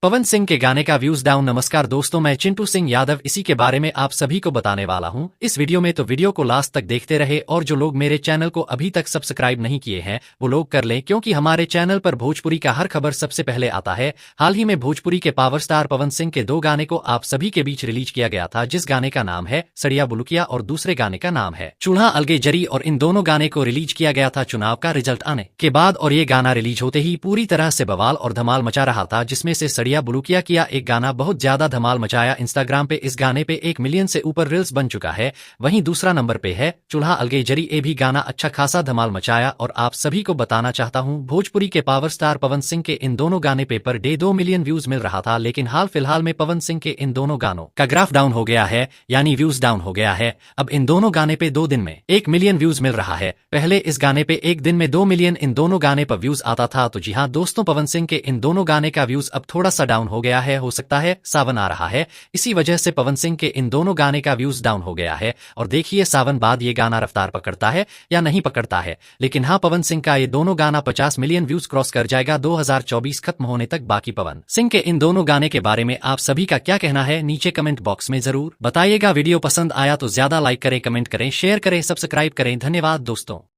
पवन सिंह के गाने का व्यूज डाउन। नमस्कार दोस्तों, मैं चिंटू सिंह यादव इसी के बारे में आप सभी को बताने वाला हूं इस वीडियो में। तो वीडियो को लास्ट तक देखते रहे और जो लोग मेरे चैनल को अभी तक सब्सक्राइब नहीं किए हैं वो लोग कर लें, क्योंकि हमारे चैनल पर भोजपुरी का हर खबर सबसे पहले आता है। हाल ही में भोजपुरी के पावर स्टार पवन सिंह के दो गाने को आप सभी के बीच रिलीज किया गया था, जिस गाने का नाम है सड़िया बुलुकिया और दूसरे गाने का नाम है चूल्हा अलगे जरी। और इन दोनों गाने को रिलीज किया गया था चुनाव का रिजल्ट आने के बाद, और ये गाना रिलीज होते ही पूरी तरह से बवाल और धमाल मचा रहा था, जिसमें से सड़िया बुलुकिया किया एक गाना बहुत ज्यादा धमाल मचाया। इंस्टाग्राम पे इस गाने पे 1 मिलियन से ऊपर रील्स बन चुका है। वहीं दूसरा नंबर पे है चूल्हा अलगे जरी। ये भी गाना अच्छा खासा धमाल मचाया। और आप सभी को बताना चाहता हूं, भोजपुरी के पावर स्टार पवन सिंह के इन दोनों गाने पे पर डे 2 मिलियन व्यूज मिल रहा था, लेकिन हाल फिलहाल में पवन सिंह के इन दोनों गानों का ग्राफ डाउन हो गया है, यानी व्यूज डाउन हो गया है। अब इन दोनों गाने पे 2 दिन में 1 मिलियन व्यूज मिल रहा है। पहले इस गाने पे एक दिन में 2 मिलियन इन दोनों गाने पर व्यूज आता था। तो जी हाँ दोस्तों, पवन सिंह के इन दोनों गाने का व्यूज अब थोड़ा सा डाउन हो गया है। हो सकता है सावन आ रहा है, इसी वजह से पवन सिंह के इन दोनों गाने का व्यूज डाउन हो गया है। और देखिए सावन बाद ये गाना रफ्तार पकड़ता है या नहीं पकड़ता है। लेकिन हाँ, पवन सिंह का ये दोनों गाना 50 मिलियन व्यूज क्रॉस कर जाएगा 2024 खत्म होने तक। बाकी पवन सिंह के इन दोनों गाने के बारे में आप सभी का क्या कहना है, नीचे कमेंट बॉक्स में जरूर बताइएगा। वीडियो पसंद आया तो ज्यादा लाइक करें, कमेंट करें, शेयर करें, सब्सक्राइब करें। धन्यवाद दोस्तों।